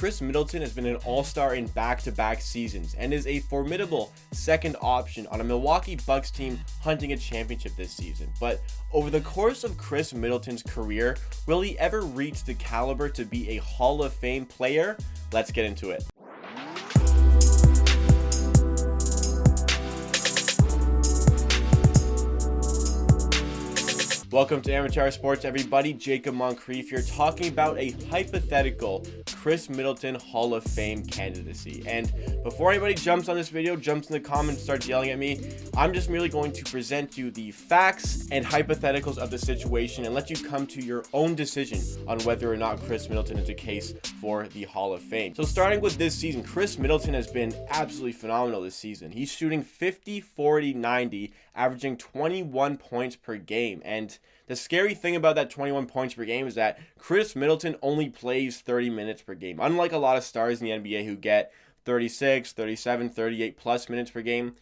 Khris Middleton has been an all-star in back-to-back seasons and is a formidable second option on a Milwaukee Bucks team hunting a championship this season. But over the course of Khris Middleton's career, will he ever reach the caliber to be a Hall of Fame player? Let's get into it. Welcome to Amateur Sports, everybody. Jacob Moncrief here, talking about a hypothetical Khris Middleton Hall of Fame candidacy. And before anybody jumps on this video, jumps in the comments, starts yelling at me, I'm just merely going to present you the facts and hypotheticals of the situation and let you come to your own decision on whether or not Khris Middleton is a case for the Hall of Fame. So starting with this season, Khris Middleton has been absolutely phenomenal this season. He's shooting 50, 40, 90, averaging 21 points per game. And the scary thing about that 21 points per game is that Khris Middleton only plays 30 minutes per game. Unlike a lot of stars in the NBA who get 36, 37, 38 plus minutes per game,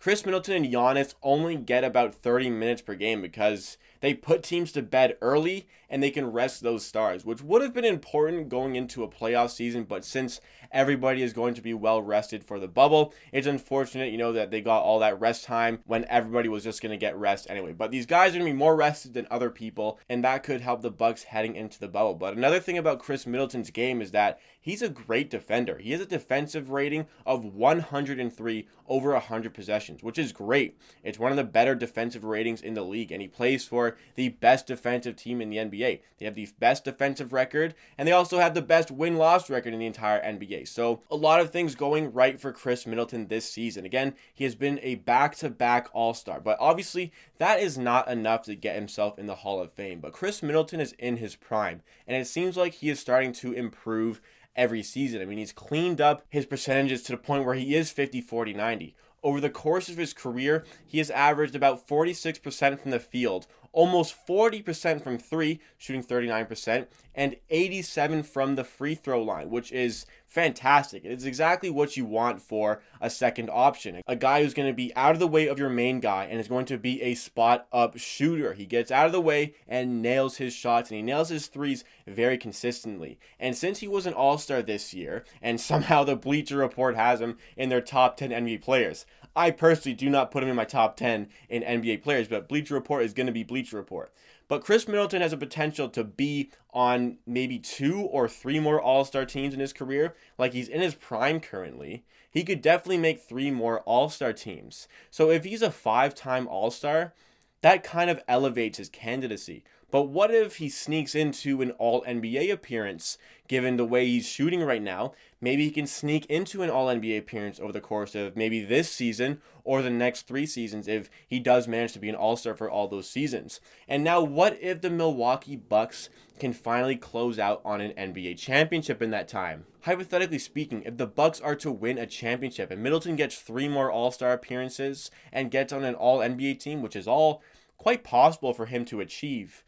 Khris Middleton and Giannis only get about 30 minutes per game because they put teams to bed early and they can rest those stars, which would have been important going into a playoff season. But since everybody is going to be well rested for the bubble, it's unfortunate, that they got all that rest time when everybody was just going to get rest anyway. But these guys are going to be more rested than other people, and that could help the Bucks heading into the bubble. But another thing about Khris Middleton's game is that he's a great defender. He has a defensive rating of 103 over 100 possessions, which is great. It's one of the better defensive ratings in the league, and he plays for the best defensive team in the NBA. They have the best defensive record, and they also have the best win-loss record in the entire NBA. So a lot of things going right for Khris Middleton this season. Again, he has been a back-to-back all-star, but obviously that is not enough to get himself in the Hall of Fame. But Khris Middleton is in his prime, and it seems like he is starting to improve every season. I mean, he's cleaned up his percentages to the point where he is 50, 40, 90. Over the course of his career, he has averaged about 46% from the field, almost 40% from three, shooting 39%, and 87% from the free throw line, which is fantastic. It's exactly what you want for a second option. A guy who's going to be out of the way of your main guy and is going to be a spot-up shooter. He gets out of the way and nails his shots, and he nails his threes very consistently. And since he was an all-star this year, and somehow the Bleacher Report has him in their top 10 NBA players, I personally do not put him in my top 10 in NBA players, but Bleacher Report is going to be Bleacher Report. But Khris Middleton has a potential to be on maybe 2 or 3 more all-star teams in his career. Like, he's in his prime currently. He could definitely make 3 more all-star teams. So if he's a 5-time all-star, that kind of elevates his candidacy. But what if he sneaks into an All-NBA appearance, given the way he's shooting right now? Maybe he can sneak into an All-NBA appearance over the course of maybe this season or the next 3 seasons if he does manage to be an All-Star for all those seasons. And now what if the Milwaukee Bucks can finally close out on an NBA championship in that time? Hypothetically speaking, if the Bucks are to win a championship and Middleton gets 3 more All-Star appearances and gets on an All-NBA team, which is all quite possible for him to achieve,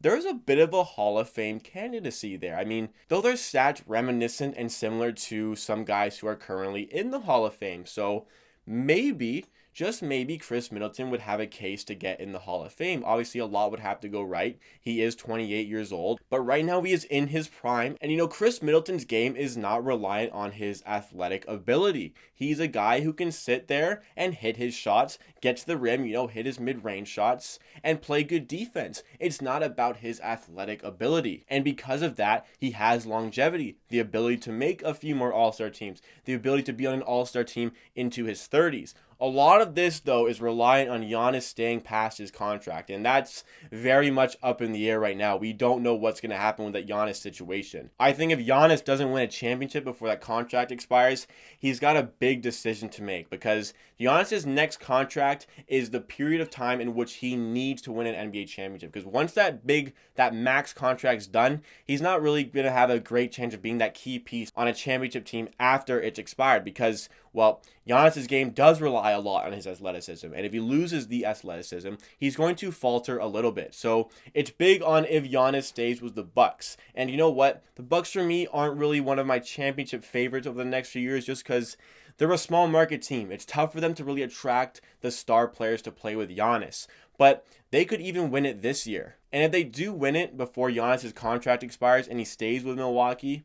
there's a bit of a Hall of Fame candidacy there. I mean, though their stats reminiscent and similar to some guys who are currently in the Hall of Fame. So maybe, just maybe, Khris Middleton would have a case to get in the Hall of Fame. Obviously, a lot would have to go right. He is 28 years old, but right now he is in his prime. And Khris Middleton's game is not reliant on his athletic ability. He's a guy who can sit there and hit his shots, get to the rim, hit his mid-range shots, and play good defense. It's not about his athletic ability. And because of that, he has longevity, the ability to make a few more all-star teams, the ability to be on an all-star team into his 30s. A lot of this, though, is reliant on Giannis staying past his contract, and that's very much up in the air right now. We don't know what's going to happen with that Giannis situation. I think if Giannis doesn't win a championship before that contract expires, he's got a big decision to make, because Giannis's next contract is the period of time in which he needs to win an NBA championship, because once that max contract's done, he's not really going to have a great chance of being that key piece on a championship team after it's expired, because, well, Giannis's game does rely a lot on his athleticism, and if he loses the athleticism, he's going to falter a little bit. So it's big on if Giannis stays with the Bucks. And you know what? The Bucks for me aren't really one of my championship favorites over the next few years, just because they're a small market team. It's tough for them to really attract the star players to play with Giannis. But they could even win it this year. And if they do win it before Giannis's contract expires and he stays with Milwaukee,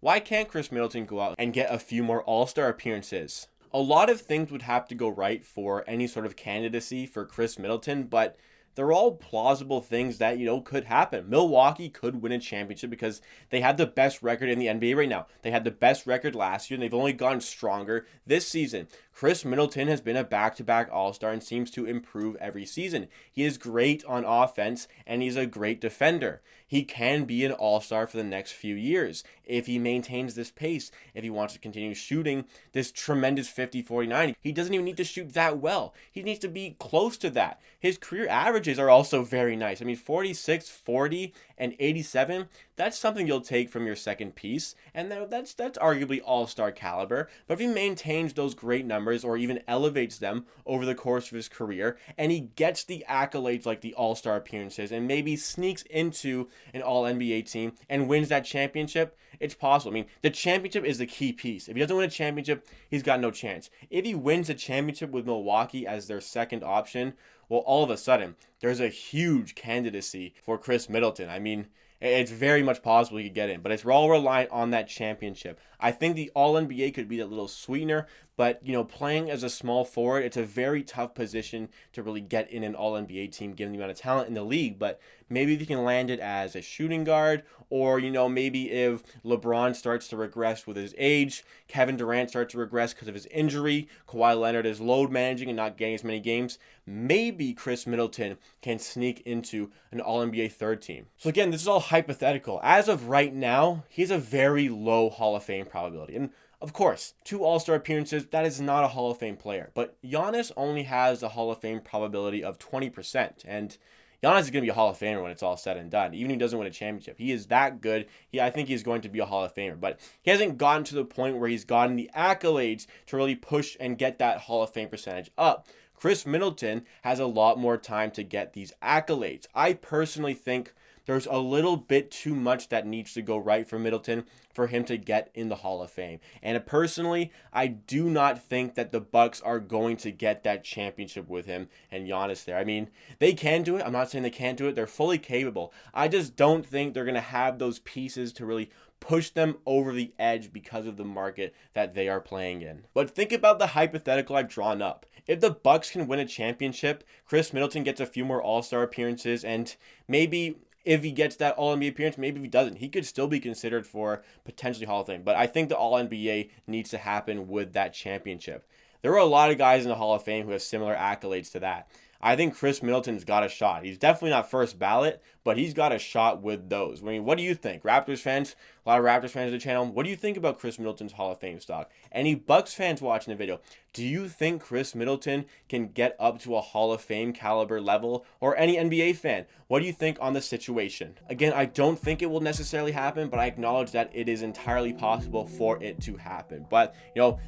why can't Khris Middleton go out and get a few more All-Star appearances? A lot of things would have to go right for any sort of candidacy for Khris Middleton, but they're all plausible things that, could happen. Milwaukee could win a championship because they have the best record in the NBA right now. They had the best record last year, and they've only gotten stronger this season. Khris Middleton has been a back-to-back All-Star and seems to improve every season. He is great on offense, and he's a great defender. He can be an All-Star for the next few years if he maintains this pace, if he wants to continue shooting this tremendous 50-40-90. He doesn't even need to shoot that well. He needs to be close to that. His career averages are also very nice. I mean, 46, 40, and 87, that's something you'll take from your second piece, and that's arguably All-Star caliber. But if he maintains those great numbers or even elevates them over the course of his career, and he gets the accolades like the All-Star appearances and maybe sneaks into an All-NBA team and wins that championship, it's possible. I mean, the championship is the key piece. If he doesn't win a championship, he's got no chance. If he wins a championship with Milwaukee as their second option, well, all of a sudden, there's a huge candidacy for Khris Middleton. I mean, it's very much possible he could get in, but it's all reliant on that championship. I think the All-NBA could be a little sweetener, but, playing as a small forward, it's a very tough position to really get in an All-NBA team given the amount of talent in the league. But maybe if you can land it as a shooting guard, or, maybe if LeBron starts to regress with his age, Kevin Durant starts to regress because of his injury, Kawhi Leonard is load managing and not getting as many games, maybe Khris Middleton can sneak into an All-NBA third team. So again, this is all hypothetical. As of right now, he has a very low Hall of Fame probability. And of course, 2 All-Star appearances, that is not a Hall of Fame player. But Giannis only has a Hall of Fame probability of 20%. And Giannis is going to be a Hall of Famer when it's all said and done, even if he doesn't win a championship. He is that good. I think he's going to be a Hall of Famer. But he hasn't gotten to the point where he's gotten the accolades to really push and get that Hall of Fame percentage up. Khris Middleton has a lot more time to get these accolades. I personally think there's a little bit too much that needs to go right for Middleton for him to get in the Hall of Fame. And personally, I do not think that the Bucks are going to get that championship with him and Giannis there. I mean, they can do it. I'm not saying they can't do it. They're fully capable. I just don't think they're going to have those pieces to really push them over the edge because of the market that they are playing in. But think about the hypothetical I've drawn up. If the Bucks can win a championship, Khris Middleton gets a few more All-Star appearances, and maybe if he gets that All-NBA appearance, maybe if he doesn't, he could still be considered for potentially Hall of Fame. But I think the All-NBA needs to happen with that championship. There are a lot of guys in the Hall of Fame who have similar accolades to that. I think Khris Middleton's got a shot. He's definitely not first ballot, but he's got a shot with those. I mean, what do you think? Raptors fans, a lot of Raptors fans on the channel, what do you think about Khris Middleton's Hall of Fame stock? Any Bucks fans watching the video, do you think Khris Middleton can get up to a Hall of Fame caliber level? Or any NBA fan, what do you think on the situation? Again, I don't think it will necessarily happen, but I acknowledge that it is entirely possible for it to happen. But,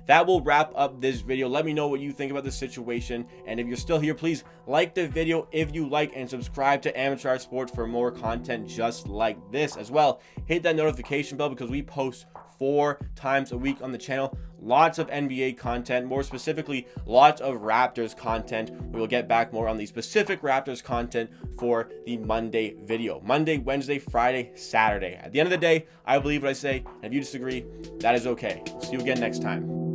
that will wrap up this video. Let me know what you think about the situation. And if you're still here, please like the video if you like, and subscribe to Amateur Sports for more content just like this. As well, hit that notification bell because we post 4 times a week on the channel. Lots of NBA content, more specifically, lots of Raptors content. We will get back more on the specific Raptors content for the Monday video. Monday, Wednesday, Friday, Saturday. At the end of the day, I believe what I say, and if you disagree, that is okay. See you again next time.